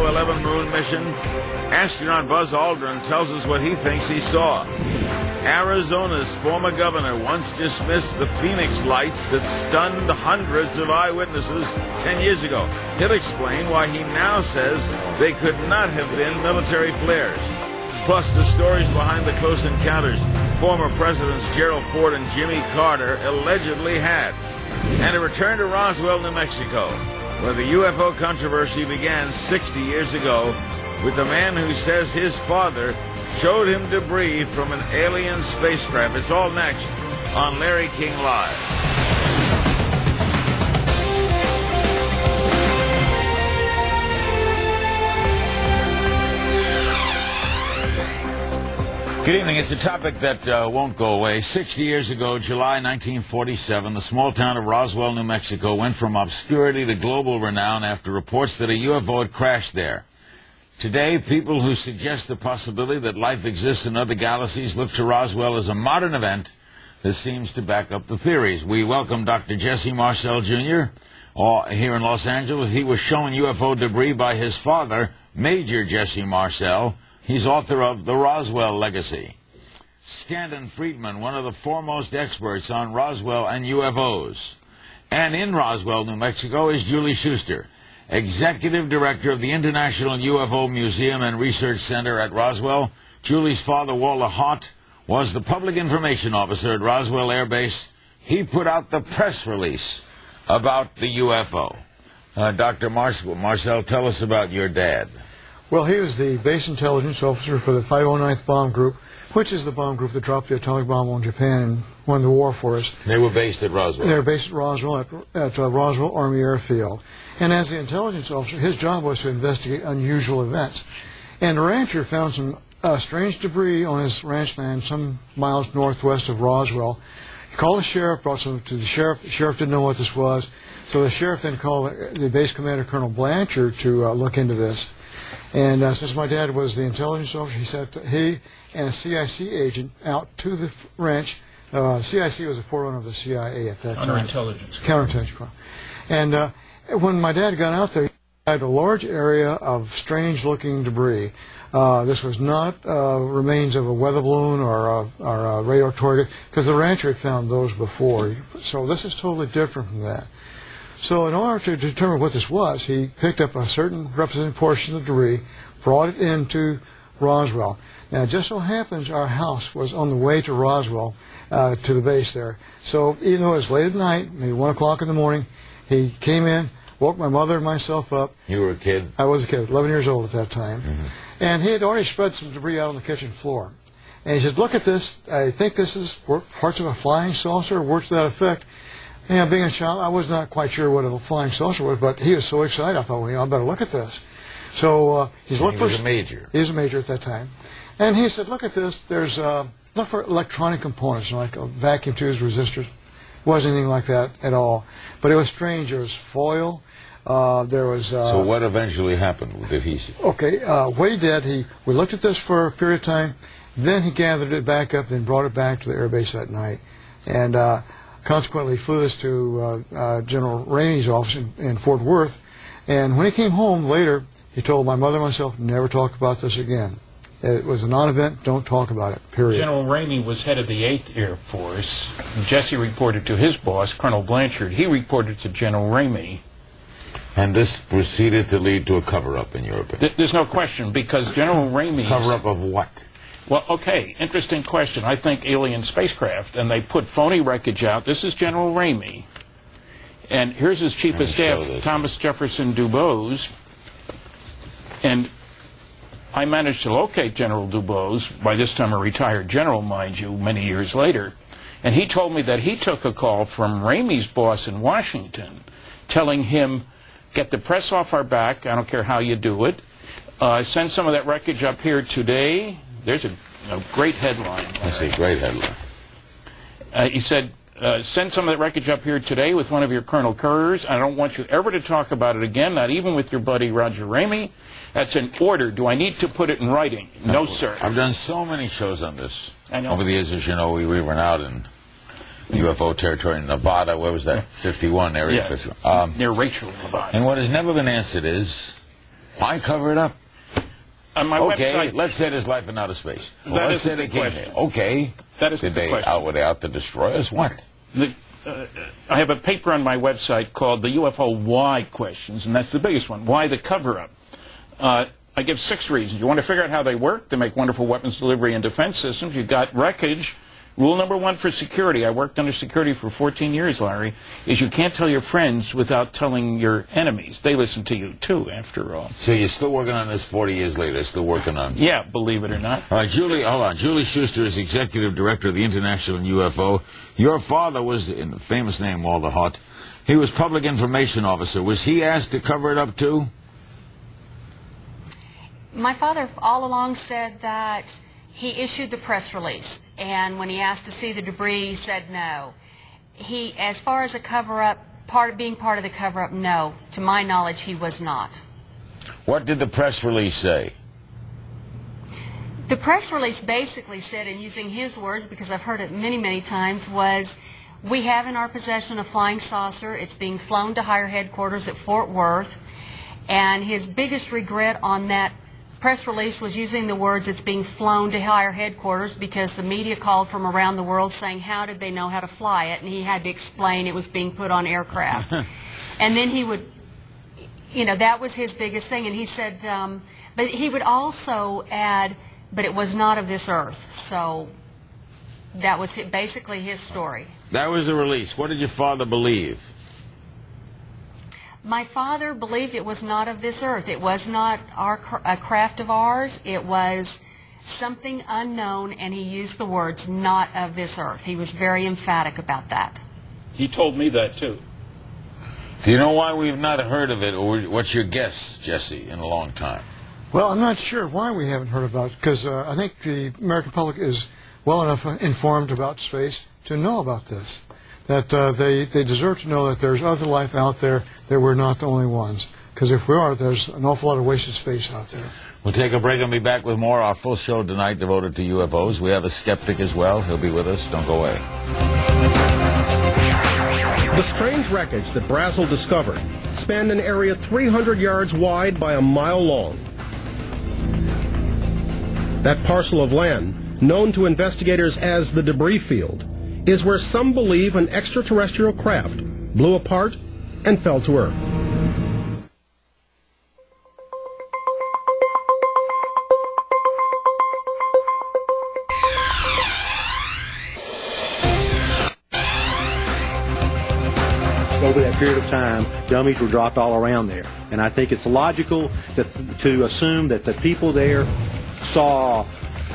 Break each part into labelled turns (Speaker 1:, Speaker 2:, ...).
Speaker 1: Apollo 11 moon mission, astronaut Buzz Aldrin tells us what he thinks he saw. Arizona's former governor once dismissed the Phoenix lights that stunned hundreds of eyewitnesses 10 years ago. He'll explain why he now says they could not have been military flares. Plus, the stories behind the close encounters former Presidents Gerald Ford and Jimmy Carter allegedly had. And a return to Roswell, New Mexico, where the UFO controversy began 60 years ago with the man who says his father showed him debris from an alien spacecraft. It's all next on Larry King Live. Good evening. It's a topic that won't go away. 60 years ago, July 1947, the small town of Roswell, New Mexico, went from obscurity to global renown after reports that a UFO had crashed there. Today, people who suggest the possibility that life exists in other galaxies look to Roswell as a modern event that seems to back up the theories. We welcome Dr. Jesse Marcel, Jr. Here in Los Angeles. He was shown UFO debris by his father, Major Jesse Marcel. He's author of The Roswell Legacy. Stanton Friedman, one of the foremost experts on Roswell and UFOs. And in Roswell, New Mexico, is Julie Schuster, Executive Director of the International UFO Museum and Research Center at Roswell. Julie's father, Walter Hott, was the Public Information Officer at Roswell Air Base. He put out the press release about the UFO. Dr. Marcel, tell us about your dad.
Speaker 2: Well, he was the base intelligence officer for the 509th Bomb Group, which is the bomb group that dropped the atomic bomb on Japan and won the war for us.
Speaker 1: They were based at Roswell?
Speaker 2: They were based at Roswell, at Roswell Army Airfield. And as the intelligence officer, his job was to investigate unusual events. And the rancher found some strange debris on his ranch land some miles northwest of Roswell. He called the sheriff, brought some to the sheriff. The sheriff didn't know what this was. So the sheriff then called the base commander, Colonel Blanchard, to look into this. And since my dad was the intelligence officer, he sent he and a CIC agent out to the ranch. CIC was a forerunner of the CIA at that time.
Speaker 3: Counterintelligence.
Speaker 2: Counterintelligence. And when my dad got out there, he had a large area of strange-looking debris. This was not remains of a weather balloon or a radar target, because the rancher had found those before. So this is totally different from that. So in order to determine what this was, he picked up a certain represented portion of the debris, brought it into Roswell. Now, it just so happens our house was on the way to Roswell, to the base there. So even though it was late at night, maybe 1 o'clock in the morning, he came in, woke my mother and myself up.
Speaker 1: You were a kid?
Speaker 2: I was a kid, 11 years old at that time. Mm-hmm. And he had already spread some debris out on the kitchen floor. And he said, look at this. I think this is parts of a flying saucer, or words to that effect. And being a child, I was not quite sure what a flying saucer was, but he was so excited, I thought, well, I better look at this. So he's looking for...
Speaker 1: He was a major.
Speaker 2: He was a major at that time. And he said, look at this. There's look for electronic components, like vacuum tubes, resistors. It wasn't anything like that at all. But it was strange. There was foil. There was...
Speaker 1: so what eventually happened? What did he see?
Speaker 2: Okay, what he did, we looked at this for a period of time. Then he gathered it back up, then brought it back to the air base that night. And... consequently, flew this to General Ramey's office in Fort Worth. And when he came home later, he told my mother and myself, never talk about this again. It was a non-event, don't talk about it, period.
Speaker 3: General Ramey was head of the 8th Air Force. Jesse reported to his boss, Colonel Blanchard. He reported to General Ramey.
Speaker 1: And this proceeded to lead to a cover-up, in your opinion?
Speaker 3: There's no question, because General Ramey...
Speaker 1: Cover-up of what?
Speaker 3: Well, okay, interesting question. I think alien spacecraft, and they put phony wreckage out. This is General Ramey. And here's his chief of staff, Thomas Jefferson Dubose. And I managed to locate General Dubose, by this time a retired general, mind you, many years later. And he told me that he took a call from Ramey's boss in Washington, telling him, get the press off our back, I don't care how you do it. Send some of that wreckage up here today. There's a great headline.
Speaker 1: I see, great headline.
Speaker 3: He said, send some of that wreckage up here today with one of your Colonel Kerrs. I don't want you ever to talk about it again, not even with your buddy Roger Ramey. That's an order. Do I need to put it in writing? No, sir.
Speaker 1: I've done so many shows on this.
Speaker 3: I know.
Speaker 1: Over the years, as you know, we went out in UFO territory in Nevada. Where was that? 51, Area 51.
Speaker 3: Near Rachel, Nevada.
Speaker 1: And what has never been answered is, Why cover it up?
Speaker 3: On my
Speaker 1: Okay,
Speaker 3: website,
Speaker 1: let's say there's life in outer space. Well,
Speaker 3: That
Speaker 1: let's
Speaker 3: is
Speaker 1: say
Speaker 3: the
Speaker 1: they came
Speaker 3: question.
Speaker 1: here. Okay.
Speaker 3: That is
Speaker 1: Did
Speaker 3: the
Speaker 1: they
Speaker 3: question.
Speaker 1: were they out to destroy us? What?
Speaker 3: I have a paper on my website called the UFO Why Questions, and that's the biggest one. Why the cover-up? I give 6 reasons. You want to figure out how they work. They make wonderful weapons delivery and defense systems. You've got wreckage. Rule number 1 for security, I worked under security for 14 years, Larry, is you can't tell your friends without telling your enemies. They listen to you, too, after all.
Speaker 1: So you're still working on this 40 years later, still working on...
Speaker 3: Yeah, believe it or not.
Speaker 1: All right, Julie, hold on. Julie Schuster is Executive Director of the International UFO. Your father was, in the famous name, Walter Haut, he was Public Information Officer. Was he asked to cover it up, too?
Speaker 4: My father all along said that he issued the press release, and when he asked to see the debris, he said no. He, as far as a cover-up, being part of the cover-up, no. To my knowledge, he was not.
Speaker 1: What did the press release say?
Speaker 4: The press release basically said, and using his words, because I've heard it many, many times, was, we have in our possession a flying saucer. It's being flown to higher headquarters at Fort Worth, and his biggest regret on that press release was using the words, it's being flown to higher headquarters, because the media called from around the world saying, how did they know how to fly it? And he had to explain it was being put on aircraft. And then he would, that was his biggest thing. And he said, but he would also add, but it was not of this earth. So that was basically his story.
Speaker 1: That was the release. What did your father believe?
Speaker 4: My father believed it was not of this earth. It was not a craft of ours. It was something unknown, and he used the words, not of this earth. He was very emphatic about that.
Speaker 3: He told me that, too.
Speaker 1: Do you know why we've not heard of it, or what's your guess, Jesse, in a long time?
Speaker 2: Well, I'm not sure why we haven't heard about it, because I think the American public is well enough informed about space to know about this. That they deserve to know that there's other life out there, that we're not the only ones. Because if we are, there's an awful lot of wasted space out there.
Speaker 1: We'll take a break and be back with more. Our full show tonight devoted to UFOs. We have a skeptic as well. He'll be with us. Don't go away.
Speaker 5: The strange wreckage that Brazel discovered spanned an area 300 yards wide by a mile long. That parcel of land, known to investigators as the debris field, is where some believe an extraterrestrial craft blew apart and fell to Earth.
Speaker 6: Over that period of time, dummies were dropped all around there. And I think it's logical to assume that the people there saw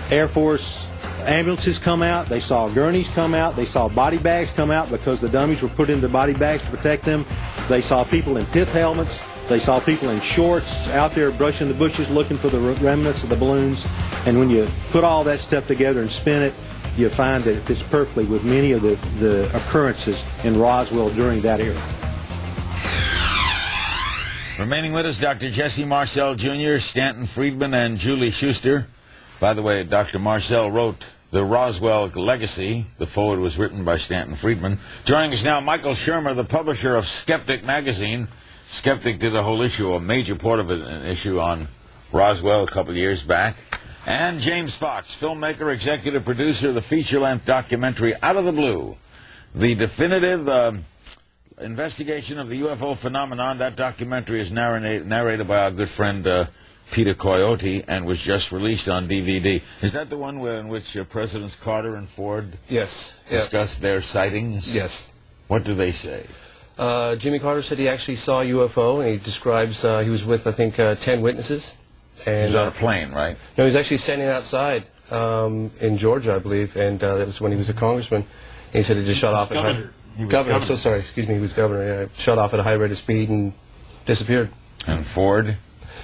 Speaker 6: Air Force ambulances come out, they saw gurneys come out, they saw body bags come out because the dummies were put into body bags to protect them. They saw people in pith helmets. They saw people in shorts out there brushing the bushes looking for the remnants of the balloons. And when you put all that stuff together and spin it, you find that it fits perfectly with many of the occurrences in Roswell during that era.
Speaker 1: Remaining with us, Dr. Jesse Marcel Jr., Stanton Friedman, and Julie Schuster. By the way, Dr. Marcel wrote The Roswell Legacy. The foreword was written by Stanton Friedman. Joining us now, Michael Shermer, the publisher of Skeptic magazine. Skeptic did a whole issue, a major part of it, an issue on Roswell a couple of years back. And James Fox, filmmaker, executive producer of the feature-length documentary Out of the Blue, the definitive investigation of the UFO phenomenon. That documentary is narrated by our good friend Peter Coyote and was just released on DVD. Is that the one in which Presidents Carter and Ford discussed their sightings?
Speaker 7: Yes.
Speaker 1: What do they say?
Speaker 7: Jimmy Carter said he actually saw a UFO, and he describes he was with, I think, 10 witnesses. And
Speaker 1: he was on a plane, right?
Speaker 7: No, he was actually standing outside in Georgia, I believe, and that was when he was a congressman. And he said he just shot off at governor. I'm so sorry, excuse me, he was governor. Yeah, shot off at a high rate of speed and disappeared.
Speaker 1: And Ford?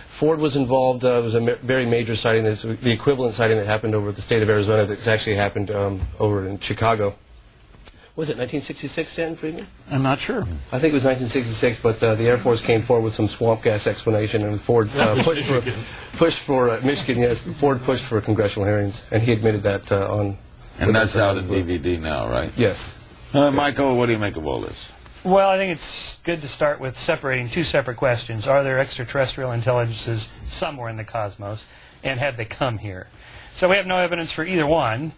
Speaker 7: Ford was involved. It was a very major sighting. It's the equivalent sighting that happened over the state of Arizona that's actually happened over in Chicago. Was it 1966, Stanton Friedman?
Speaker 3: I'm not sure.
Speaker 7: I think it was 1966, but the Air Force came forward with some swamp gas explanation, and Ford pushed for Michigan. Yes, Ford pushed for congressional hearings, and he admitted that on.
Speaker 1: And that's out on DVD now, right?
Speaker 7: Yes.
Speaker 1: Michael, what do you make of all this?
Speaker 8: Well, I think it's good to start with separating two separate questions. Are there extraterrestrial intelligences somewhere in the cosmos, and have they come here? So we have no evidence for either one.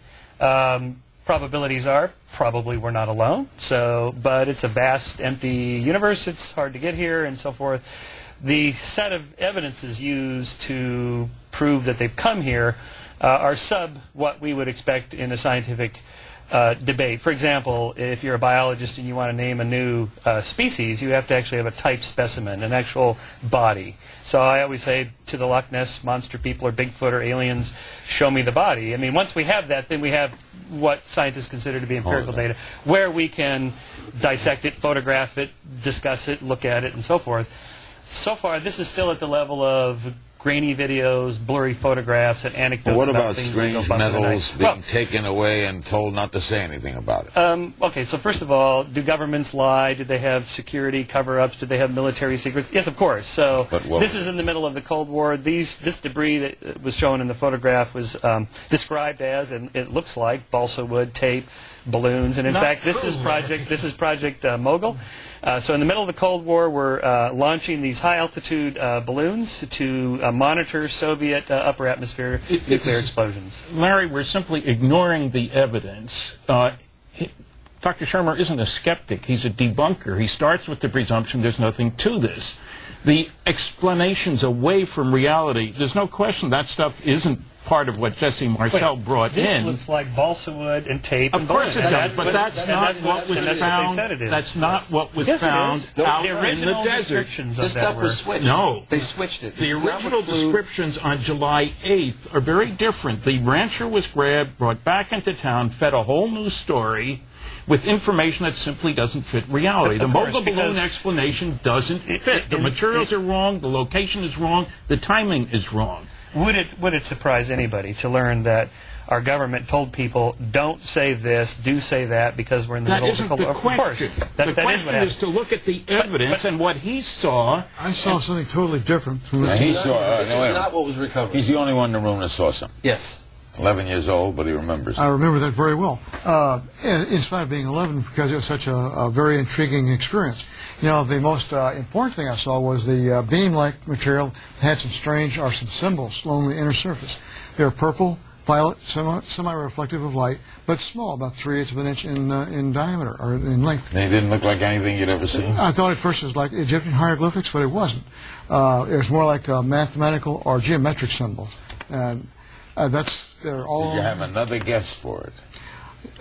Speaker 8: Probabilities are probably we're not alone. But it's a vast, empty universe. It's hard to get here, and so forth. The set of evidences used to prove that they've come here are sub what we would expect in a scientific debate. For example, if you're a biologist and you want to name a new species, you have to actually have a type specimen, an actual body. So I always say to the Loch Ness monster people or Bigfoot or aliens, show me the body. I mean, once we have that, then we have what scientists consider to be empirical data, where we can dissect it, photograph it, discuss it, look at it, and so forth. So far, this is still at the level of grainy videos, blurry photographs, and anecdotes.
Speaker 1: What
Speaker 8: about
Speaker 1: about
Speaker 8: things
Speaker 1: strange
Speaker 8: that go bump in the
Speaker 1: metals
Speaker 8: night.
Speaker 1: being taken away and told not to say anything about it?
Speaker 8: Okay, so first of all, do governments lie? Do they have security cover-ups? Do they have military secrets? Yes, of course. So this is in the middle of the Cold War. This debris that was shown in the photograph was described as, and it looks like, balsa wood, tape, balloons, and in fact, this is Project Mogul. So in the middle of the Cold War, we're launching these high-altitude balloons to monitor Soviet upper atmosphere nuclear explosions.
Speaker 3: Larry, we're simply ignoring the evidence. Dr. Shermer isn't a skeptic. He's a debunker. He starts with the presumption there's nothing to this. The explanations away from reality, there's no question that stuff isn't part of what Jesse Marcel brought in.
Speaker 8: This looks like balsa wood and tape.
Speaker 3: Of course it does, but that's not what was found. That's not what was found out in the desert.
Speaker 7: This stuff was switched.
Speaker 3: No.
Speaker 7: They switched it.
Speaker 3: The original descriptions on July 8th are very different. The rancher was grabbed, brought back into town, fed a whole new story with information that simply doesn't fit reality. The Mogul balloon explanation doesn't fit. The materials are wrong, the location is wrong, the timing is wrong.
Speaker 8: Would it surprise anybody to learn that our government told people, don't say this, do say that, because we're in the middle of the Cold War? Of course.
Speaker 3: The question is to look at the evidence and what he saw.
Speaker 2: I saw something totally different.
Speaker 1: He saw.
Speaker 7: This is not what was recovered.
Speaker 1: He's the only one in the room that saw something.
Speaker 7: Yes.
Speaker 1: 11 years old, but he remembers.
Speaker 2: I remember that very well. In spite of being 11, because it was such a very intriguing experience. You know, the most important thing I saw was the beam-like material had some symbols along the inner surface. They were purple, violet, semi-reflective of light, but small, about 3/8 of an inch in diameter, or in length.
Speaker 1: They didn't look like anything you'd ever seen?
Speaker 2: I thought at first it was like Egyptian hieroglyphics, but it wasn't. It was more like mathematical or geometric symbols. And they're all...
Speaker 1: Did you have another guess for it?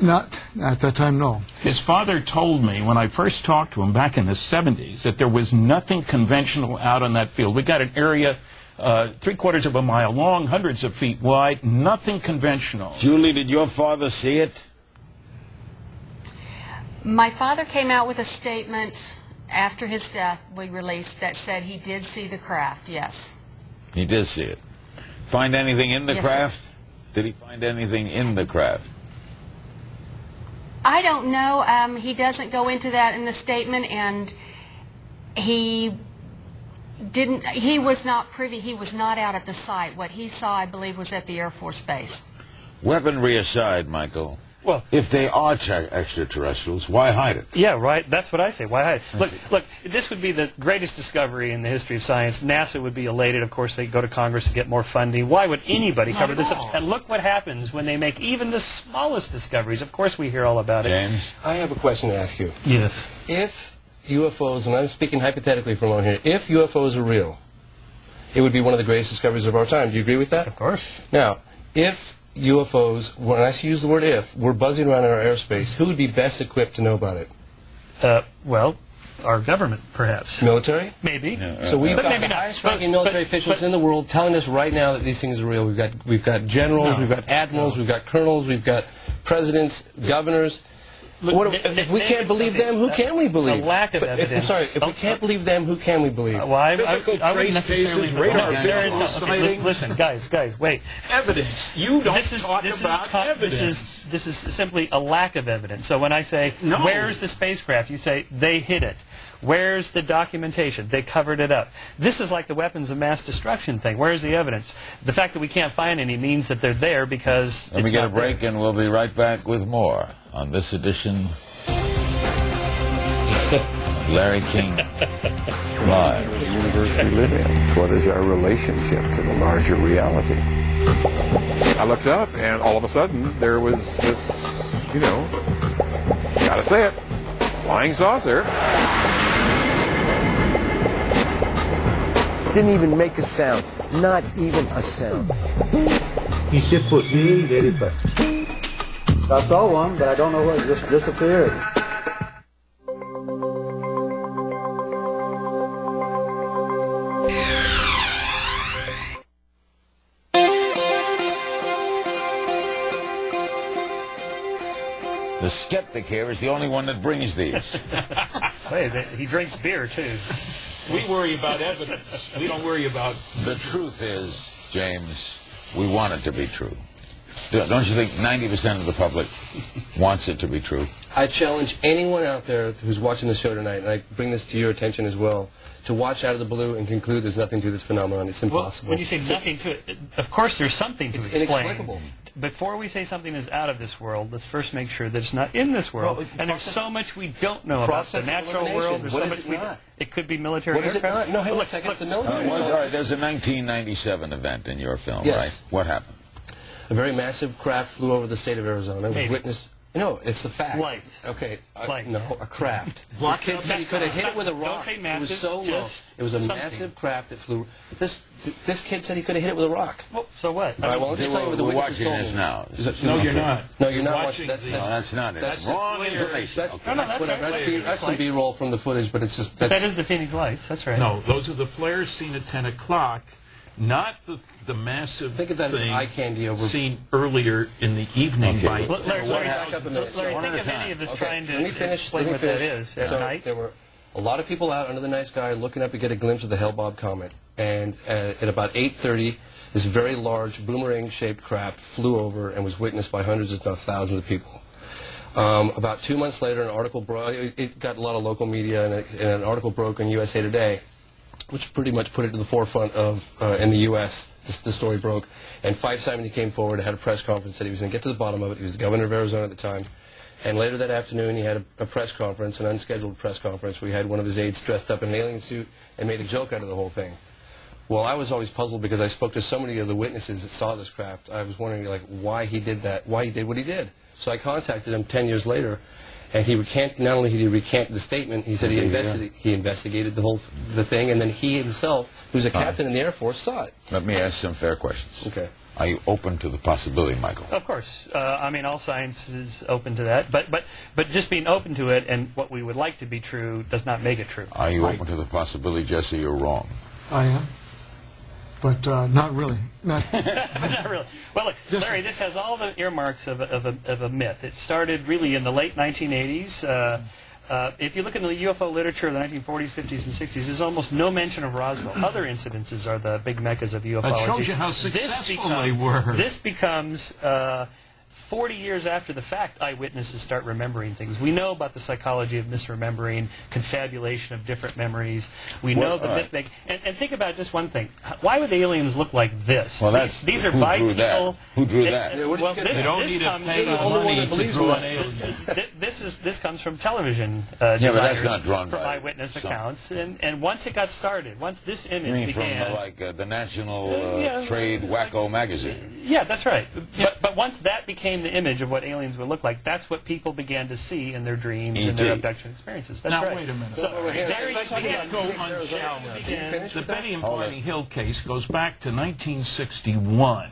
Speaker 2: Not at that time, no.
Speaker 3: His father told me when I first talked to him back in the 70s that there was nothing conventional out on that field. We got an area 3/4 of a mile long, hundreds of feet wide, nothing conventional.
Speaker 1: Julie, did your father see it?
Speaker 4: My father came out with a statement after his death we released that said he did see the craft, yes.
Speaker 1: He did see it. Find anything in the craft? Did he find anything in the craft?
Speaker 4: I don't know. He doesn't go into that in the statement, and he was not privy, he was not out at the site. What he saw, I believe, was at the Air Force Base.
Speaker 1: Weaponry aside, Michael,
Speaker 8: well,
Speaker 1: if they are extraterrestrials, why hide it?
Speaker 8: Yeah, right. That's what I say. Why hide it? Look, this would be the greatest discovery in the history of science. NASA would be elated. Of course, they go to Congress to get more funding. Why would anybody cover this up? And look what happens when they make even the smallest discoveries. Of course, we hear all about it.
Speaker 1: James?
Speaker 7: I have a question to ask you.
Speaker 8: Yes.
Speaker 7: If UFOs, and I'm speaking hypothetically for a moment here, if UFOs are real, it would be one of the greatest discoveries of our time. Do you agree with that?
Speaker 8: Of course.
Speaker 7: Now, if UFOs, when I use the word if, were buzzing around in our airspace, who would be best equipped to know about it?
Speaker 8: Well, our government, perhaps.
Speaker 7: Military?
Speaker 8: Maybe.
Speaker 7: So we've got the highest-ranking military officials in the world telling us right now that these things are real. We've got generals, we've got admirals, we've got colonels, we've got presidents, governors.
Speaker 8: Look,
Speaker 7: if we can't believe them, who can we believe?
Speaker 8: A lack of evidence.
Speaker 7: I'm sorry, if we can't believe them, who can we believe?
Speaker 8: Well, I wouldn't necessarily... Listen, guys, wait.
Speaker 3: Evidence. You don't talk about evidence.
Speaker 8: This is simply a lack of evidence. So when I say, where's the spacecraft? You say, they hid it. Where's the documentation? They covered it up. This is like the weapons of mass destruction thing. Where's the evidence? The fact that we can't find any means that they're there because
Speaker 1: Let me get a break, and we'll be right back with more on this edition Larry King. Live.
Speaker 9: The universe we live in. What is our relationship to the larger reality?
Speaker 10: I looked up, and all of a sudden, there was this, you know, gotta say it, flying saucer.
Speaker 11: Didn't even make a sound. Not even a sound.
Speaker 12: Il s'est posé very fast. I saw one, but I don't know where it just disappeared.
Speaker 1: The skeptic here is the only one that brings these.
Speaker 8: Hey, he drinks beer, too.
Speaker 3: We worry about evidence. We don't worry about...
Speaker 1: The truth is, James, we want it to be true. Don't you think 90% of the public wants it to be true?
Speaker 7: I challenge anyone out there who's watching the show tonight, and I bring this to your attention as well, to watch out of the blue and conclude there's nothing to this phenomenon. It's impossible.
Speaker 8: Well, when you say nothing to it, of course there's something to explain.
Speaker 7: It's inexplicable.
Speaker 8: Before we say something is out of this world, let's first make sure that it's not in this world.
Speaker 7: Well,
Speaker 8: and there's so much we don't know about the natural world. There's
Speaker 7: what
Speaker 8: so
Speaker 7: is
Speaker 8: much
Speaker 7: it not?
Speaker 8: It could be military
Speaker 7: What is it
Speaker 8: aircraft.
Speaker 7: not? No, hey,
Speaker 8: Look,
Speaker 7: one second.
Speaker 8: look,
Speaker 7: The military.
Speaker 1: All right, there's a 1997 event in your film,
Speaker 7: Yes.
Speaker 1: right? What happened?
Speaker 7: A very massive craft flew over the state of Arizona. It was
Speaker 8: Maybe.
Speaker 7: witnessed. No, it's the fact.
Speaker 8: Light.
Speaker 7: Okay.
Speaker 8: Light.
Speaker 7: No, a craft. This
Speaker 8: Block
Speaker 7: kid
Speaker 8: up
Speaker 7: said he
Speaker 8: that
Speaker 7: could have
Speaker 8: craft.
Speaker 7: hit it with a
Speaker 8: Don't
Speaker 7: rock.
Speaker 8: say
Speaker 7: It
Speaker 8: massive,
Speaker 7: was so low.
Speaker 8: just
Speaker 7: It was a
Speaker 8: something.
Speaker 7: massive craft that flew. This kid said he could have hit it with a rock.
Speaker 8: Well, so what?
Speaker 7: All right, well, I'll just tell you what the
Speaker 1: We're
Speaker 7: witnesses
Speaker 1: watching
Speaker 7: told
Speaker 1: this
Speaker 7: me.
Speaker 1: now.
Speaker 3: No, you're not.
Speaker 7: No, you're not
Speaker 3: watching
Speaker 7: watching.
Speaker 1: No, that's not it.
Speaker 7: That's
Speaker 1: Wrong
Speaker 7: just
Speaker 1: information.
Speaker 7: That's,
Speaker 1: Okay.
Speaker 8: No, that's
Speaker 7: whatever.
Speaker 8: right.
Speaker 7: That's some B-roll from the footage, but it's just
Speaker 8: That is the Phoenix Lights. That's right.
Speaker 3: No, those are the flares seen at 10 o'clock, not the massive
Speaker 7: Think of that as
Speaker 3: thing
Speaker 7: eye candy over.
Speaker 3: seen earlier in the evening
Speaker 1: Okay.
Speaker 3: by...
Speaker 8: Larry,
Speaker 7: back up a minute.
Speaker 8: Larry,
Speaker 1: One
Speaker 8: think
Speaker 1: at
Speaker 8: of
Speaker 1: a
Speaker 8: any
Speaker 1: time.
Speaker 8: of us
Speaker 7: Okay,
Speaker 8: trying to
Speaker 7: let me finish.
Speaker 8: explain
Speaker 7: Let me
Speaker 8: what
Speaker 7: finish.
Speaker 8: that is at
Speaker 7: So
Speaker 8: night.
Speaker 7: there were a lot of people out under the night sky looking up to get a glimpse of the Hale-Bopp comet. And at about 8:30, this very large boomerang-shaped craft flew over and was witnessed by hundreds, if not thousands, of people. About 2 months later, an article broke. It got a lot of local media, and an article broke in USA Today, which pretty much put it to the forefront of in the U.S. The story broke, and Fife Simon came forward and had a press conference. Said he was going to get to the bottom of it. He was the governor of Arizona at the time, and later that afternoon he had a press conference, an unscheduled press conference, where he had one of his aides dressed up in an alien suit and made a joke out of the whole thing. Well, I was always puzzled because I spoke to so many of the witnesses that saw this craft. I was wondering, like, why he did that, why he did what he did. So I contacted him 10 years later, and he not only did he recant the statement, he said he investigated the thing, and then he himself, who's a captain in the Air Force, saw it.
Speaker 1: Let me ask some fair questions.
Speaker 7: Okay.
Speaker 1: Are you open to the possibility, Michael?
Speaker 8: Of course. I mean, all science is open to that. But just being open to it and what we would like to be true does not make it true.
Speaker 1: Are you open to the possibility, Jesse, you're wrong?
Speaker 2: I am. But not really. Not
Speaker 8: Not really. Well, look, Larry, this has all the earmarks of a myth. It started really in the late 1980s. If you look in the UFO literature of the 1940s, 50s, and 60s, there's almost no mention of Roswell. Other incidences are the big meccas of ufology.
Speaker 3: It shows you how successful they were.
Speaker 8: This becomes 40 years after the fact, eyewitnesses start remembering things. We know about the psychology of misremembering, confabulation of different memories. We know the myth. And think about just one thing. Why would the aliens look like this?
Speaker 1: Well, that's
Speaker 8: these are
Speaker 1: who drew
Speaker 8: bipedal.
Speaker 1: that? Who drew that?
Speaker 8: Well,
Speaker 3: They don't need to pay
Speaker 7: the only one
Speaker 3: money
Speaker 7: that
Speaker 3: to
Speaker 7: believes
Speaker 3: draw
Speaker 7: in
Speaker 3: an
Speaker 7: that.
Speaker 3: alien.
Speaker 8: This comes from television
Speaker 1: but that's
Speaker 8: designers
Speaker 1: not drawn
Speaker 8: from
Speaker 1: by
Speaker 8: eyewitness
Speaker 1: some-
Speaker 8: accounts. And once it got started, once this
Speaker 1: You
Speaker 8: image
Speaker 1: mean
Speaker 8: began...
Speaker 1: from the National Trade Wacko magazine?
Speaker 8: Yeah, that's right. But once that became the image of what aliens would look like, that's what people began to see in their dreams and their abduction experiences. That's
Speaker 3: Now,
Speaker 8: right.
Speaker 3: wait a minute.
Speaker 8: So there you
Speaker 3: Can't go unshallowed. The Betty and Barney Hill case goes back to 1961.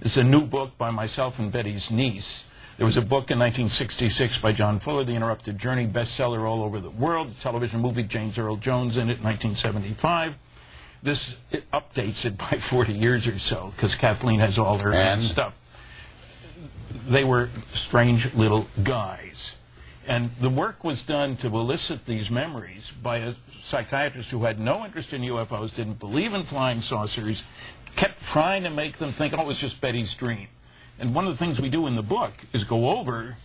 Speaker 3: It's a new book by myself and Betty's niece. There was a book in 1966 by John Fuller, The Interrupted Journey, bestseller all over the world. A television movie, James Earl Jones in it, 1975. It updates it by 40 years or so, because Kathleen has all her stuff. They were strange little guys. And the work was done to elicit these memories by a psychiatrist who had no interest in UFOs, didn't believe in flying saucers, kept trying to make them think, oh, it was just Betty's dream. And one of the things we do in the book is go over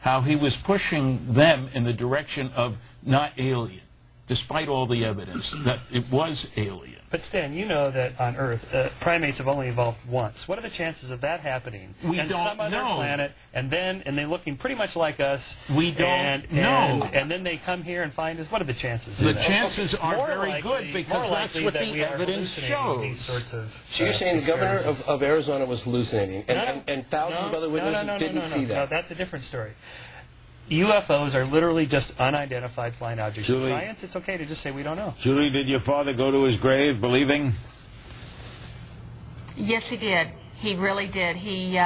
Speaker 3: how he was pushing them in the direction of not alien. despite all the evidence, that it was alien.
Speaker 8: But Stan, you know that on Earth, primates have only evolved once. What are the chances of that happening?
Speaker 3: We
Speaker 8: and
Speaker 3: don't
Speaker 8: some other
Speaker 3: know.
Speaker 8: planet, and they're looking pretty much like us.
Speaker 3: We don't know.
Speaker 8: And then they come here and find us. What are the chances?
Speaker 3: The
Speaker 8: of that?
Speaker 3: chances are
Speaker 8: More
Speaker 3: very
Speaker 8: likely-
Speaker 3: good because
Speaker 8: more
Speaker 3: that's
Speaker 8: likely
Speaker 3: what
Speaker 8: that
Speaker 3: the
Speaker 8: we are
Speaker 3: evidence
Speaker 8: hallucinating these
Speaker 3: shows.
Speaker 8: sorts of,
Speaker 7: So you're saying the governor
Speaker 8: experiences.
Speaker 7: of Arizona was hallucinating, and thousands of other witnesses didn't see that?
Speaker 8: No, that's a different story. UFOs are literally just unidentified flying objects. In
Speaker 1: Julie-
Speaker 8: science, it's okay to just say we don't know.
Speaker 1: Julie, did your father go to his grave believing?
Speaker 4: Yes, he did. He really did. He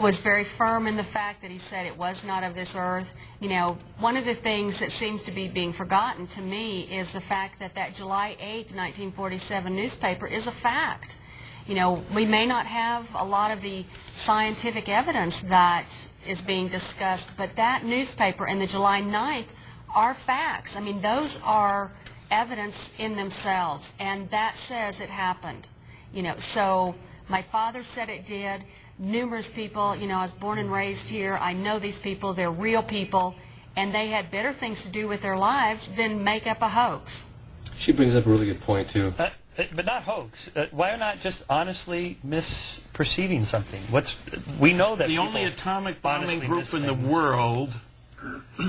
Speaker 4: was very firm in the fact that he said it was not of this earth. You know, one of the things that seems to be being forgotten to me is the fact that that July 8th, 1947 newspaper is a fact. You know, we may not have a lot of the scientific evidence that is being discussed, but that newspaper and the July 9th are facts. I mean, those are evidence in themselves, and that says it happened. You know, so my father said it did. Numerous people, you know, I was born and raised here. I know these people. They're real people, and they had better things to do with their lives than make up a hoax.
Speaker 7: She brings up a really good point, too.
Speaker 8: But not hoax. Why not just honestly misperceiving something? We know that
Speaker 3: the only atomic bombing group in the world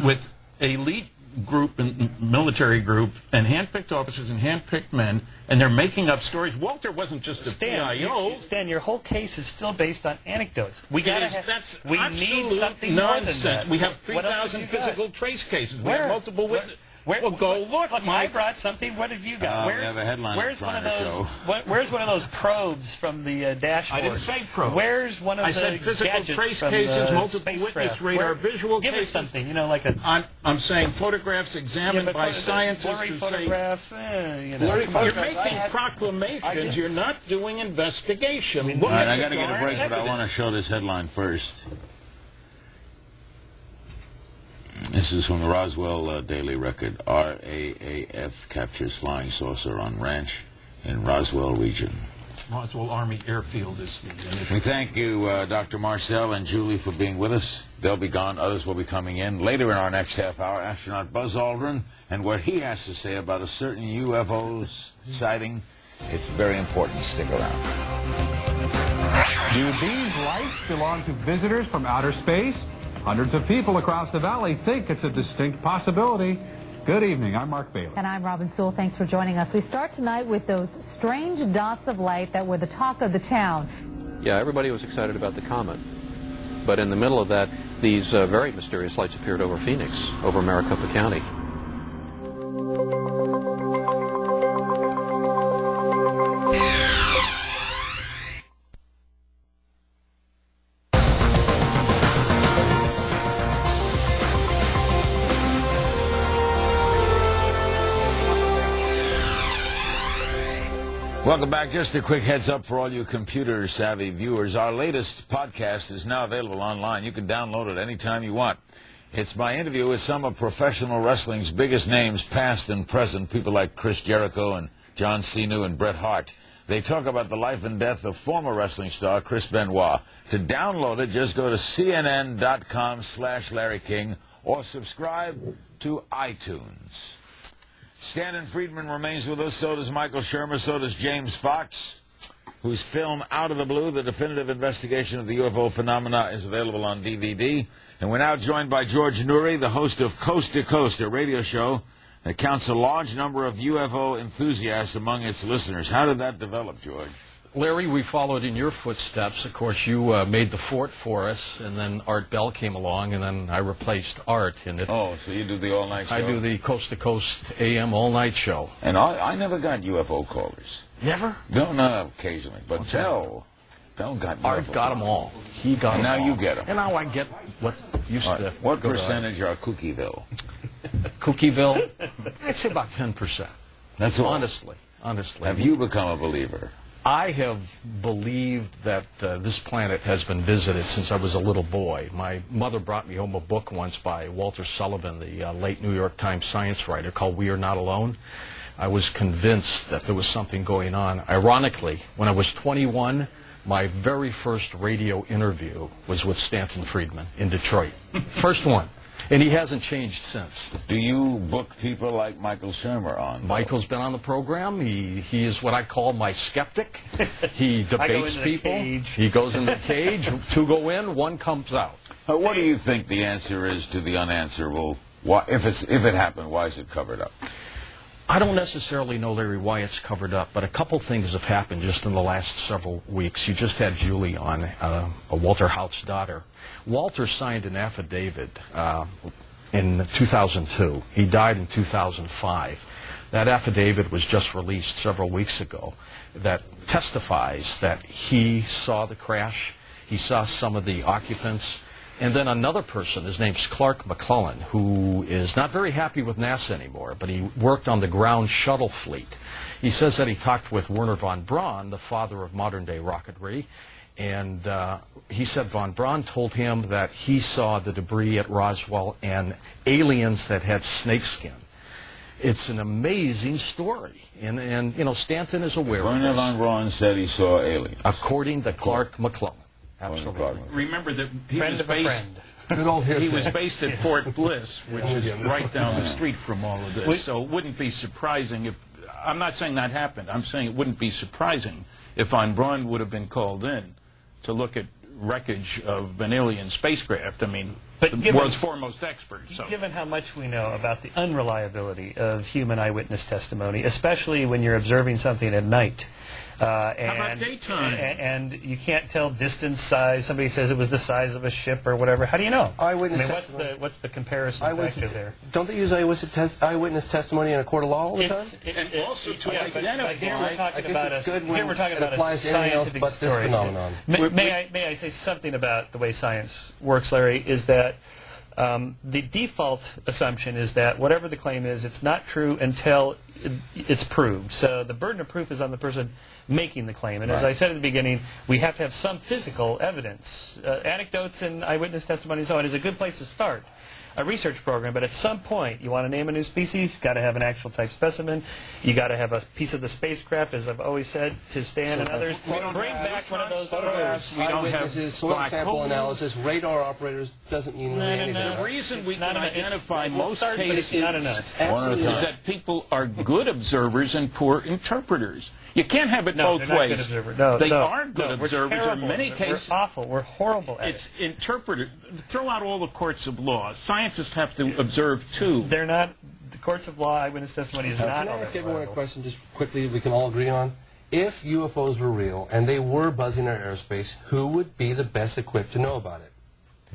Speaker 3: with elite group and military group and handpicked officers and handpicked men, and they're making up stories. Walter wasn't just a PIO.
Speaker 8: Stan, your whole case is still based on anecdotes. We
Speaker 3: That's
Speaker 8: we need something
Speaker 3: nonsense.
Speaker 8: more than that.
Speaker 3: We have
Speaker 8: What else have
Speaker 3: 3,000
Speaker 8: you got?
Speaker 3: physical trace cases. We
Speaker 8: Where?
Speaker 3: have multiple witnesses.
Speaker 8: Well,
Speaker 3: go look,
Speaker 8: I
Speaker 3: Mike.
Speaker 8: brought something. What have you got?
Speaker 1: We have a headline
Speaker 8: where's
Speaker 1: I'm
Speaker 8: one
Speaker 1: trying
Speaker 8: of
Speaker 1: to
Speaker 8: those?
Speaker 1: show.
Speaker 8: Where's one of those probes from the dashboard?
Speaker 3: I didn't say probes.
Speaker 8: Where's one of
Speaker 3: I
Speaker 8: the
Speaker 3: said physical
Speaker 8: gadgets
Speaker 3: trace
Speaker 8: from
Speaker 3: cases,
Speaker 8: the
Speaker 3: multiple
Speaker 8: spacecraft?
Speaker 3: witness radar, visual
Speaker 8: Give
Speaker 3: cases.
Speaker 8: us something, you know, like a.
Speaker 3: I'm saying photographs examined by scientists
Speaker 8: blurry
Speaker 3: who
Speaker 8: photographs.
Speaker 3: say
Speaker 8: You know.
Speaker 7: Blurry
Speaker 3: you're
Speaker 7: photographs.
Speaker 3: making proclamations. You're not doing investigation.
Speaker 1: All right, I got to get a break, but I want to show this headline first. This is from the Roswell Daily Record. RAAF captures flying saucer on ranch in Roswell region.
Speaker 3: Roswell Army Airfield is the initial.
Speaker 1: We thank you, Dr. Marcel and Julie, for being with us. They'll be gone. Others will be coming in. Later in our next half hour, astronaut Buzz Aldrin and what he has to say about a certain UFO sighting. It's very important. Stick around.
Speaker 13: Do these lights belong to visitors from outer space? Hundreds of people across the valley think it's a distinct possibility. Good evening. I'm Mark Bailey.
Speaker 14: And I'm Robin Sewell. Thanks for joining us. We start tonight with those strange dots of light that were the talk of the town.
Speaker 15: Yeah, everybody was excited about the comet. But in the middle of that, these very mysterious lights appeared over Phoenix, over Maricopa County.
Speaker 1: Welcome back. Just a quick heads up for all you computer-savvy viewers. Our latest podcast is now available online. You can download it anytime you want. It's my interview with some of professional wrestling's biggest names, past and present, people like Chris Jericho and John Cena and Bret Hart. They talk about the life and death of former wrestling star Chris Benoit. To download it, just go to cnn.com/Larry King or subscribe to iTunes. Stanton Friedman remains with us, so does Michael Shermer, so does James Fox, whose film Out of the Blue, the definitive investigation of the UFO phenomena, is available on DVD. And we're now joined by George Noory, the host of Coast to Coast, a radio show that counts a large number of UFO enthusiasts among its listeners. How did that develop, George?
Speaker 16: Larry, we followed in your footsteps. Of course, you made the fort for us, and then Art Bell came along, and then I replaced Art in it.
Speaker 1: Oh, so you do the all-night show?
Speaker 16: I do the coast-to-coast AM all-night show.
Speaker 1: And I never got UFO callers.
Speaker 16: Never?
Speaker 1: No, occasionally. But Bell got UFO.
Speaker 16: Art got them all. He got them all.
Speaker 1: And now you get them.
Speaker 16: And now I get what used to...
Speaker 1: What percentage are Cookieville?
Speaker 16: Cookieville? I'd say about 10%.
Speaker 1: That's all?
Speaker 16: Honestly.
Speaker 1: Have you become a believer?
Speaker 16: I have believed that this planet has been visited since I was a little boy. My mother brought me home a book once by Walter Sullivan, the late New York Times science writer, called We Are Not Alone. I was convinced that there was something going on. Ironically, when I was 21, my very first radio interview was with Stanton Friedman in Detroit. First one. And he hasn't changed since.
Speaker 1: Do you book people like Michael Shermer on?
Speaker 16: Michael's been on the program. He is what I call my skeptic. He debates people. He goes in the cage. 2 go in, 1 comes out.
Speaker 1: What do you think the answer is to the unanswerable? Why, if it happened, why is it covered up?
Speaker 16: I don't necessarily know, Larry, why it's covered up, but a couple things have happened just in the last several weeks. You just had Julie on, Walter Haut's daughter. Walter signed an affidavit in 2002. He died in 2005. That affidavit was just released several weeks ago that testifies that he saw the crash, he saw some of the occupants, and then another person, his name's Clark McClellan, who is not very happy with NASA anymore, but he worked on the ground shuttle fleet. He says that he talked with Wernher von Braun, the father of modern-day rocketry, and he said von Braun told him that he saw the debris at Roswell and aliens that had snakeskin. It's an amazing story, and you know, Stanton is aware of this.
Speaker 1: Wernher von Braun said he saw aliens.
Speaker 16: According to Clark McClellan. Absolutely.
Speaker 3: Remember that he
Speaker 8: Friend
Speaker 3: was
Speaker 8: of a
Speaker 3: based.
Speaker 8: friend.
Speaker 7: Good old
Speaker 3: He was
Speaker 7: hearsay.
Speaker 3: based at Fort Bliss, which is right down the street from all of this. So it wouldn't be surprising if, I'm not saying that happened, I'm saying it wouldn't be surprising if von Braun would have been called in to look at wreckage of an alien spacecraft. I mean, the world's foremost expert. So.
Speaker 8: Given how much we know about the unreliability of human eyewitness testimony, especially when you're observing something at night,
Speaker 3: How about daytime?
Speaker 8: And you can't tell distance, size. Somebody says it was the size of a ship or whatever. How do you know?
Speaker 7: Eyewitness
Speaker 8: what's the comparison factor there?
Speaker 7: Don't they use eyewitness testimony in a court of law all the time?
Speaker 3: And also to
Speaker 8: identify. Here we're talking about
Speaker 7: it applies to anything else but this phenomenon.
Speaker 8: May I say something about the way science works, Larry? Is that the default assumption is that whatever the claim is, it's not true until it's proved. So the burden of proof is on the person making the claim. And as I said at the beginning, we have to have some physical evidence. Anecdotes and eyewitness testimony and so on is a good place to start a research program, but at some point you want to name a new species, you've got to have an actual type specimen, you got to have a piece of the spacecraft, as I've always said to Stan and others. Bring back one of those photographs.
Speaker 7: We don't have soil sample analysis, radar operators doesn't mean anything.
Speaker 3: The reason we can identify most cases
Speaker 8: is
Speaker 3: that people are good observers and poor interpreters. You can't have it both ways. They are good observers in many cases.
Speaker 8: We're awful. We're horrible at
Speaker 3: it. It's interpreted. Throw out all the courts of law. Scientists have to observe too.
Speaker 8: They're not. The courts of law, eyewitness testimony is not.
Speaker 7: Can I ask everyone a question just quickly we can all agree on? If UFOs were real and they were buzzing our airspace, who would be the best equipped to know about it?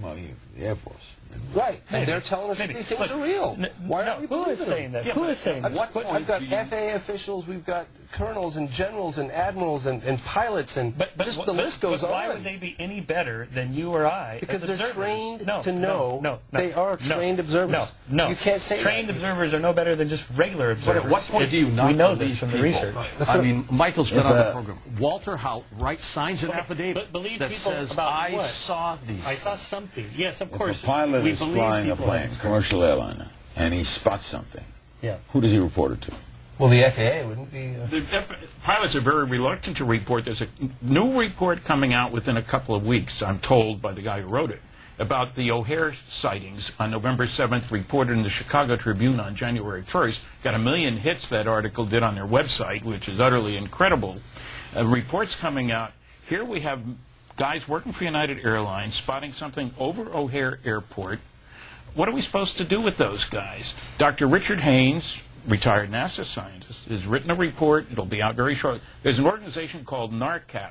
Speaker 1: Well, the Air Force.
Speaker 7: Right, and they're telling us that these things are real. Why aren't we believing them?
Speaker 8: Saying that? Who is saying that?
Speaker 7: At what point? We've got FAA officials, we've got colonels and generals and admirals and pilots, and just the list goes on.
Speaker 8: Why would they be any better than you or I?
Speaker 7: Because they're trained to know.
Speaker 8: No,
Speaker 7: they are trained observers.
Speaker 8: No,
Speaker 7: you can't say
Speaker 8: trained observers are no better than just regular observers.
Speaker 16: But at what point do you not
Speaker 8: we know
Speaker 16: believe
Speaker 8: this from
Speaker 16: people?
Speaker 8: The research.
Speaker 16: I mean, Michael's been on the program. Walter Haut signs an affidavit that says, I saw these.
Speaker 8: I saw something. Yes, of course.
Speaker 1: If a pilot is flying a plane, commercial airliner, and he spots something, who does he report it to?
Speaker 7: Well, the FAA wouldn't be...
Speaker 3: The pilots are very reluctant to report. There's a new report coming out within a couple of weeks, I'm told by the guy who wrote it, about the O'Hare sightings on November 7th, reported in the Chicago Tribune on January 1st. Got 1 million hits that article did on their website, which is utterly incredible. Reports coming out. Here we have guys working for United Airlines spotting something over O'Hare Airport. What are we supposed to do with those guys? Dr. Richard Haynes, retired NASA scientist, has written a report. It'll be out very shortly. There's an organization called NARCAP,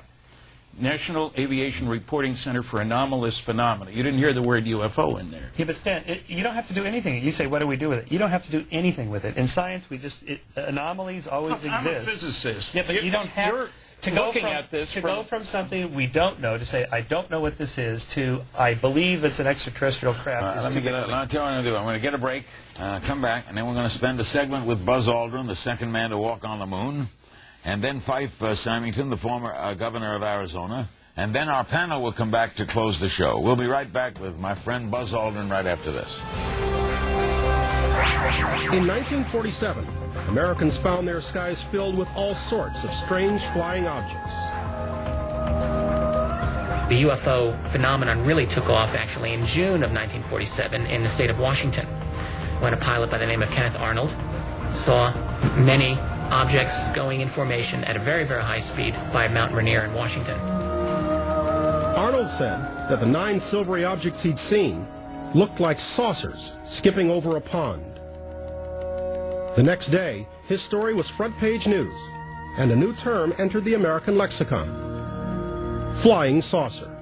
Speaker 3: National Aviation Reporting Center for Anomalous Phenomena. You didn't hear the word UFO in there.
Speaker 8: Yeah, but Stan, you don't have to do anything. You say, what do we do with it? You don't have to do anything with it. In science, anomalies always exist.
Speaker 3: I'm a physicist.
Speaker 8: Yeah, but you don't have to go from something we don't know to say, I don't know what this is, to I believe it's an extraterrestrial craft.
Speaker 1: Let me get I'm going to get a break, come back, and then we're going to spend a segment with Buzz Aldrin, the second man to walk on the moon, and then Fife Symington, the former governor of Arizona, and then our panel will come back to close the show. We'll be right back with my friend Buzz Aldrin right after this.
Speaker 5: In 1947, Americans found their skies filled with all sorts of strange flying objects.
Speaker 17: The UFO phenomenon really took off actually in June of 1947 in the state of Washington, when a pilot by the name of Kenneth Arnold saw many objects going in formation at a very, very high speed by Mount Rainier in Washington.
Speaker 5: Arnold said that the 9 silvery objects he'd seen looked like saucers skipping over a pond. The next day, his story was front-page news, and a new term entered the American lexicon: flying saucer.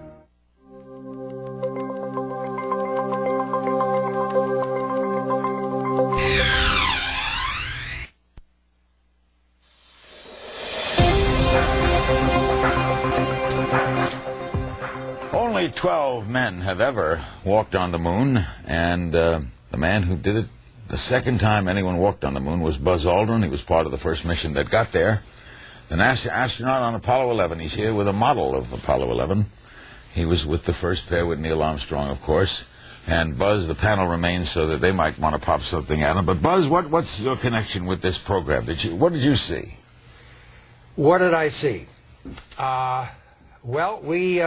Speaker 1: Only 12 men have ever walked on the moon, and the man who did it the second time anyone walked on the moon was Buzz Aldrin. He was part of the first mission that got there. The NASA astronaut on Apollo 11. He's here with a model of Apollo 11. He was with the first pair with Neil Armstrong, of course. And Buzz, the panel remains so that they might want to pop something at him. But Buzz, what's your connection with this program? What did you see?
Speaker 18: What did I see? Well, we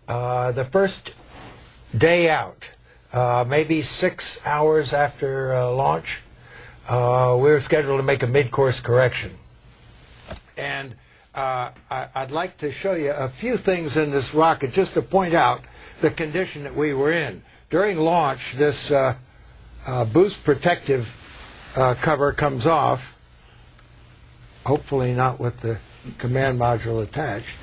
Speaker 18: the first day out, maybe 6 hours after launch, we were scheduled to make a mid-course correction. And I'd like to show you a few things in this rocket just to point out the condition that we were in. During launch, this boost protective cover comes off, hopefully not with the command module attached.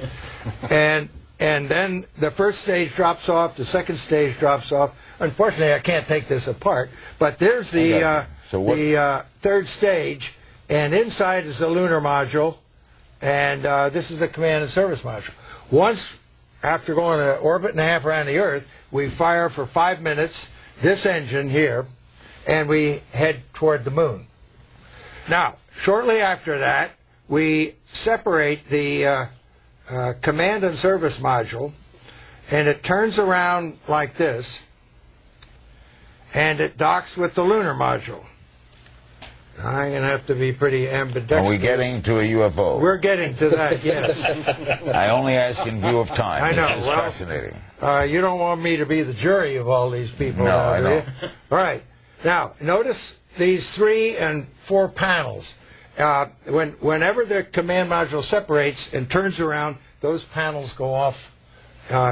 Speaker 18: And then the first stage drops off, the second stage drops off. Unfortunately, I can't take this apart, but there's the third stage, and inside is the lunar module, and this is the command and service module. Once, after going an orbit and a half around the Earth, we fire for 5 minutes this engine here, and we head toward the moon. Now, shortly after that, we separate the command and service module, and it turns around like this, and it docks with the lunar module. I'm going to have to be pretty ambidextrous.
Speaker 1: Are we getting to a UFO?
Speaker 18: We're getting to that, yes.
Speaker 1: I only ask in view of time.
Speaker 18: I know.
Speaker 1: This is
Speaker 18: well, fascinating.
Speaker 1: You
Speaker 18: don't want me to be the jury of all these people.
Speaker 1: No, I don't.
Speaker 18: All right. Now, notice these 3 and 4 panels. Whenever the command module separates and turns around, those panels go off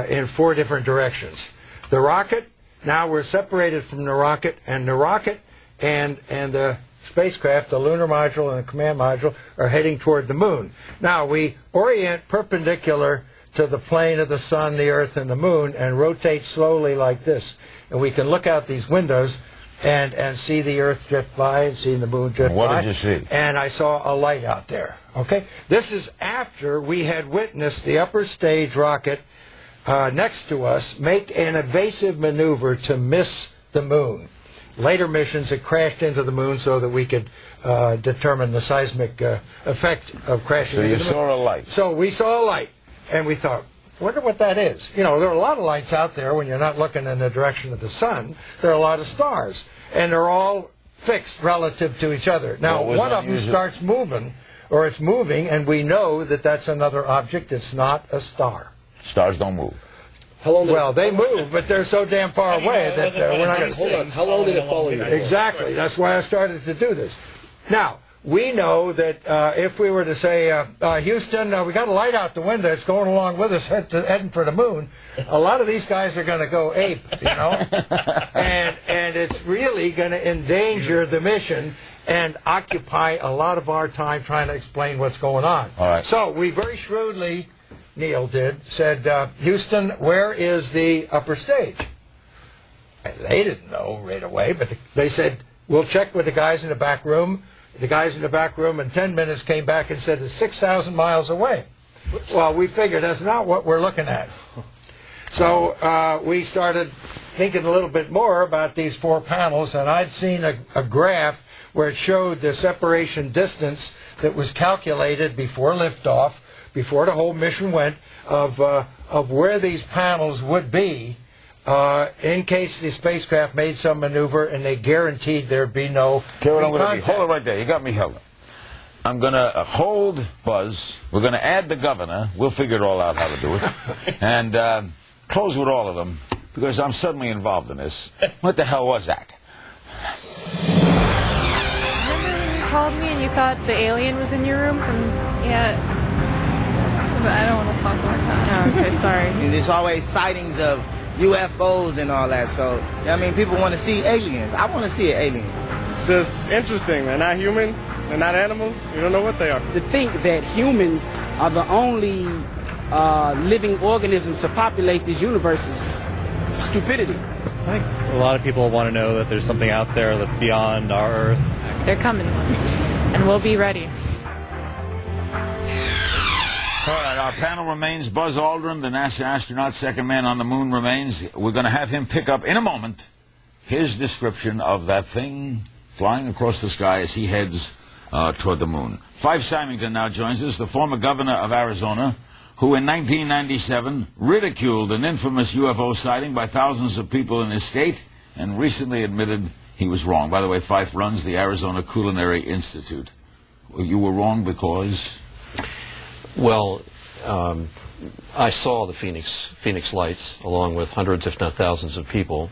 Speaker 18: in 4 different directions. The rocket, now we're separated from the rocket and the spacecraft, the lunar module and the command module, are heading toward the moon. Now, we orient perpendicular to the plane of the sun, the Earth, and the moon, and rotate slowly like this. And we can look out these windows and see the Earth drift by and see the moon drift by.
Speaker 1: What did you see?
Speaker 18: And I saw a light out there. Okay? This is after we had witnessed the upper stage rocket next to us make an evasive maneuver to miss the moon. Later missions, it crashed into the moon so that we could determine the seismic effect of crashing into the moon. So you
Speaker 1: saw a light?
Speaker 18: So we saw a light, and we thought, wonder what that is. You know, there are a lot of lights out there when you're not looking in the direction of the sun. There are a lot of stars, and they're all fixed relative to each other. Now, one of them starts moving, or it's moving, and we know that that's another object. It's not a star.
Speaker 1: Stars don't move.
Speaker 18: Well, they move, but they're so damn far away that we're not going to see them.
Speaker 7: How long did it follow you?
Speaker 18: Exactly. That's why I started to do this. Now, we know that if we were to say, Houston, we got a light out the window, it's going along with us, heading for the moon, a lot of these guys are going to go ape, you know? and it's really going to endanger the mission and occupy a lot of our time trying to explain what's going on.
Speaker 1: All right.
Speaker 18: So we very shrewdly, Neil did, said, Houston, where is the upper stage? And they didn't know right away, but they said, we'll check with the guys in the back room. The guys in the back room in 10 minutes came back and said it's 6,000 miles away. Whoops. Well, we figured that's not what we're looking at. So we started thinking a little bit more about these 4 panels, and I'd seen a graph where it showed the separation distance that was calculated before liftoff, before the whole mission went, of where these panels would be in case the spacecraft made some maneuver, and they guaranteed there'd be no contact.
Speaker 1: Hold it right there. You got me held up. I'm going to hold Buzz. We're going to add the governor. We'll figure it all out how to do it. And close with all of them, because I'm suddenly involved in this. What the hell was that?
Speaker 19: Remember when you called me and you thought the alien was in your room from... Yeah. But I don't want to talk about that. Oh, okay, sorry.
Speaker 20: There's always sightings of UFOs and all that, so, I mean, people want to see aliens. I want to see an alien.
Speaker 21: It's just interesting. They're not human. They're not animals. You don't know what they are.
Speaker 22: To think that humans are the only living organisms to populate this universe is stupidity.
Speaker 23: I think a lot of people want to know that there's something out there that's beyond our Earth.
Speaker 19: They're coming, and we'll be ready.
Speaker 1: All right, our panel remains. Buzz Aldrin, the NASA astronaut, second man on the moon, remains. We're going to have him pick up in a moment his description of that thing flying across the sky as he heads toward the moon. Fife Symington now joins us, the former governor of Arizona, who in 1997 ridiculed an infamous UFO sighting by thousands of people in his state and recently admitted he was wrong. By the way, Fife runs the Arizona Culinary Institute. You were wrong because...
Speaker 15: Well, I saw the Phoenix lights along with hundreds, if not thousands, of people,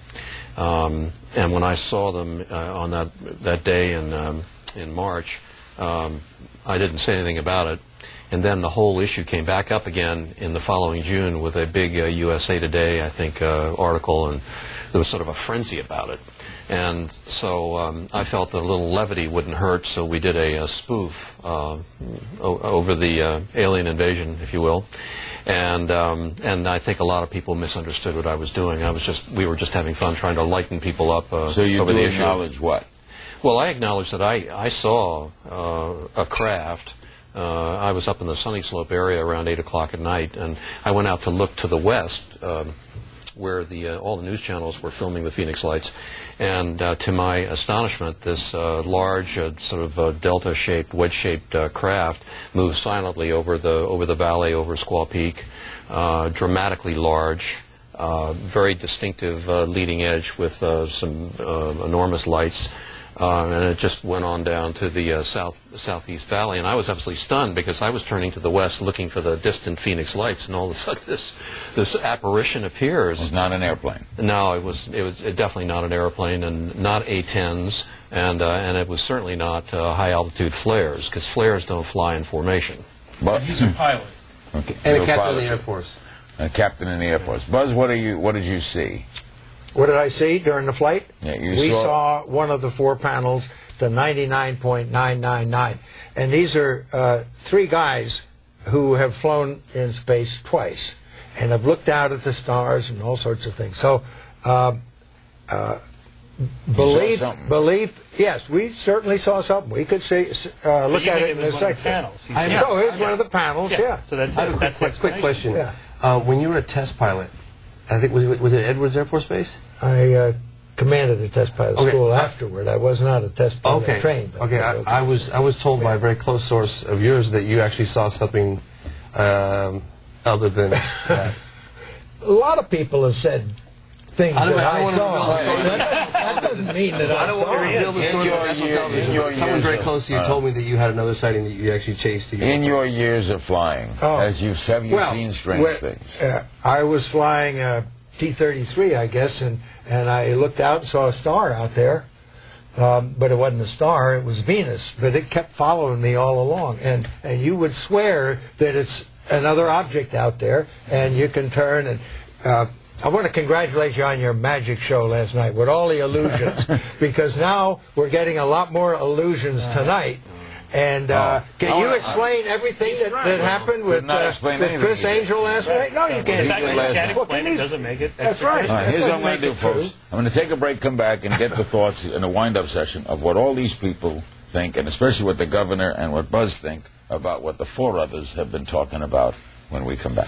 Speaker 15: and when I saw them on that day in March, I didn't say anything about it. And then the whole issue came back up again in the following June with a big USA Today, I think, article, and there was sort of a frenzy about it. And so I felt that a little levity wouldn't hurt, so we did a spoof over the alien invasion, if you will. And I think a lot of people misunderstood what I was doing. We were just having fun trying to lighten people up
Speaker 1: so you
Speaker 15: over
Speaker 1: do
Speaker 15: the issue.
Speaker 1: Acknowledge what?
Speaker 15: Well, I acknowledge that I saw a craft. I was up in the Sunny Slope area around 8 o'clock at night, and I went out to look to the west, where all the news channels were filming the Phoenix lights. And to my astonishment, this large, sort of delta-shaped, wedge-shaped craft moved silently over the valley, over Squaw Peak, dramatically large, very distinctive leading edge with some enormous lights. And it just went on down to the southeast valley, and I was absolutely stunned because I was turning to the west looking for the distant Phoenix lights, and all of a sudden this apparition appears.
Speaker 1: It was not an airplane.
Speaker 15: No, it was definitely not an airplane, and not A-10s, and it was certainly not high altitude flares, because flares don't fly in formation.
Speaker 3: But he's a pilot.
Speaker 1: Okay.
Speaker 7: And a captain in the Air Force.
Speaker 1: A captain in the Air Force. Buzz, what did you see?
Speaker 18: What did I see during the flight?
Speaker 1: Yeah,
Speaker 18: we saw one of the 4 panels, the 99.999. And these are 3 guys who have flown in space twice and have looked out at the stars and all sorts of things. So, believe, yes, we certainly saw something. We could see, look at it in a second. No, it was one of the panels, yeah.
Speaker 7: So that's a quick question. Yeah. When you were a test pilot, I think, was it Edwards Air Force Base?
Speaker 18: I commanded a test pilot school afterward. I was not a test pilot trained.
Speaker 7: Okay, I was told by a very close source of yours that you actually saw something other than that.
Speaker 18: A lot of people have said things that I saw. That doesn't mean that I
Speaker 7: don't want to reveal the source of national television. Someone very close to you told me that you had another sighting that you actually chased.
Speaker 1: In your years of flying, have you seen strange things?
Speaker 18: I was flying T-33, I guess, and I looked out and saw a star out there, but it wasn't a star, it was Venus, but it kept following me all along, and you would swear that it's another object out there, and you can turn, and I want to congratulate you on your magic show last night with all the illusions, because now we're getting a lot more illusions tonight. And can you explain everything that happened with Chris Angel last night? No, you can't.
Speaker 8: It doesn't make it.
Speaker 18: That's right.
Speaker 1: All right, here's what I'm going to do, folks. I'm going to take a break, come back, and get the thoughts in a wind-up session of what all these people think, and especially what the governor and what Buzz think about what the 4 others have been talking about when we come back.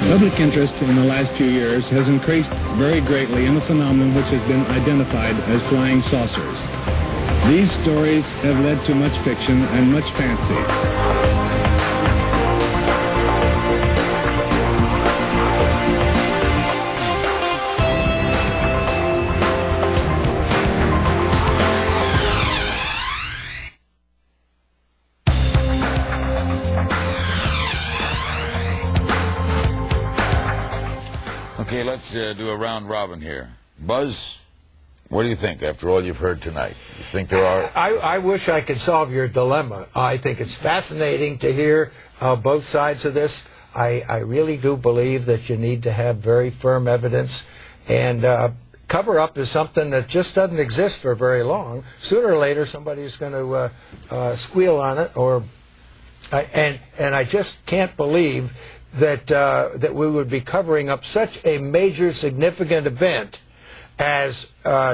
Speaker 24: Public interest in the last few years has increased very greatly in a phenomenon which has been identified as flying saucers. These stories have led to much fiction and much fancy.
Speaker 1: Okay, let's do a round robin here. Buzz, what do you think after all you've heard tonight? You think there are...
Speaker 18: I wish I could solve your dilemma. I think it's fascinating to hear both sides of this. I really do believe that you need to have very firm evidence, and cover-up is something that just doesn't exist for very long. Sooner or later, somebody's going to squeal on it, and I just can't believe that that we would be covering up such a major, significant event as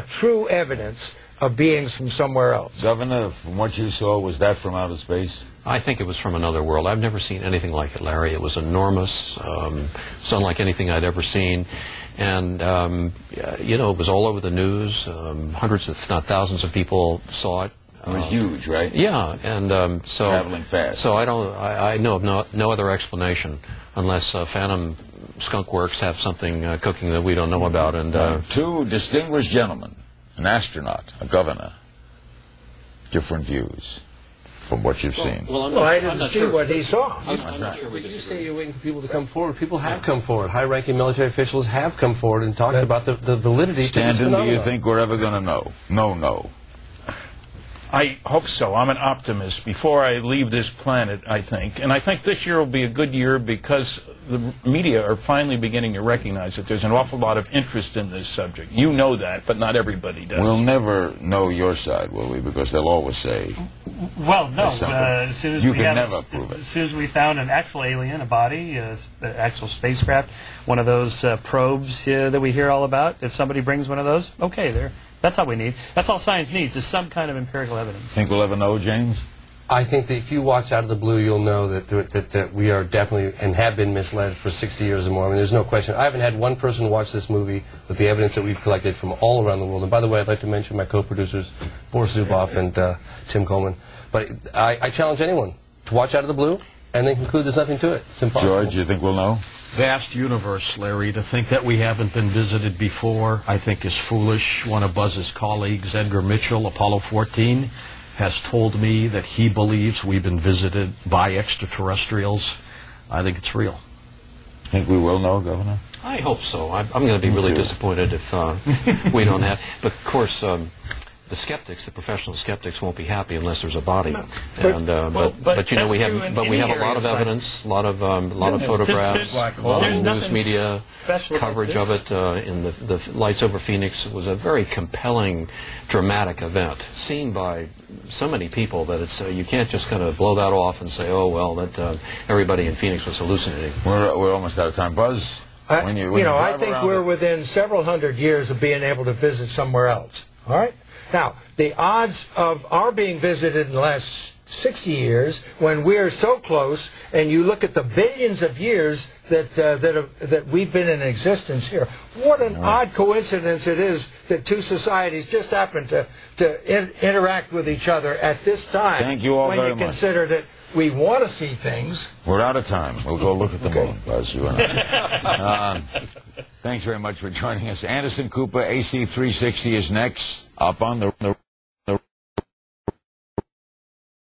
Speaker 18: true evidence of beings from somewhere else.
Speaker 1: Governor, from what you saw, was that from outer space?
Speaker 15: I think it was from another world. I've never seen anything like it, Larry. It was enormous. It's unlike anything I'd ever seen. And, you know, it was all over the news. Hundreds, if not thousands of people saw it.
Speaker 1: It was huge, right?
Speaker 15: Yeah, and so...
Speaker 1: Traveling fast.
Speaker 15: So I know of no other explanation unless Phantom Skunk Works have something cooking that we don't know about. And
Speaker 1: two distinguished gentlemen, an astronaut, a governor, different views from what you've seen.
Speaker 18: Well, I didn't see what he saw.
Speaker 7: I'm not sure. You say you're waiting for people to come forward. People have come forward. High-ranking military officials have come forward and talked about the validity to this phenomenon.
Speaker 1: Do you think we're ever going to know? No.
Speaker 3: I hope so. I'm an optimist. Before I leave this planet, I think. And I think this year will be a good year because the media are finally beginning to recognize that there's an awful lot of interest in this subject. You know that, but not everybody does.
Speaker 1: We'll never know your side, will we? Because they'll always say...
Speaker 8: Well, no. As soon as
Speaker 1: you
Speaker 8: we
Speaker 1: can
Speaker 8: have
Speaker 1: never prove it.
Speaker 8: As soon as we found an actual alien, a body, an actual spacecraft, one of those probes that we hear all about, if somebody brings one of those, okay, there. That's all we need. That's all science needs, is some kind of empirical evidence.
Speaker 1: Think we'll ever know, James?
Speaker 7: I think that if you watch Out of the Blue, you'll know that we are definitely and have been misled for 60 years or more. I mean, there's no question. I haven't had one person watch this movie with the evidence that we've collected from all around the world. And by the way, I'd like to mention my co-producers, Boris Zuboff and Tim Coleman. But I challenge anyone to watch Out of the Blue and then conclude there's nothing to it. It's impossible.
Speaker 1: George, you think we'll know?
Speaker 16: Vast universe, Larry. To think that we haven't been visited before, I think is foolish. One of Buzz's colleagues, Edgar Mitchell, Apollo 14, has told me that he believes we've been visited by extraterrestrials. I think it's real.
Speaker 1: Think we will know, Governor?
Speaker 15: I hope so. I'm going to be really disappointed if we don't have. But of course, the skeptics, the professional skeptics, won't be happy unless there's a body. But you know, we have a lot of evidence, a lot of photographs, a lot of news media coverage of it. In the Lights Over Phoenix was a very compelling, dramatic event, seen by so many people that it's you can't just kind of blow that off and say, oh well, that everybody in Phoenix was hallucinating.
Speaker 1: We're almost out of time, Buzz.
Speaker 18: I think we're within several hundred years of being able to visit somewhere else. All right. Now, the odds of our being visited in the last 60 years, when we're so close, and you look at the billions of years that we've been in existence here, what an odd coincidence it is that two societies just happen to interact with each other at this time.
Speaker 1: Thank you all very much.
Speaker 18: When you consider that we want to see things.
Speaker 1: We're out of time. We'll go look at the moon, Buzz, you and I. Thanks very much for joining us. Anderson Cooper, AC 360 is next, up on the...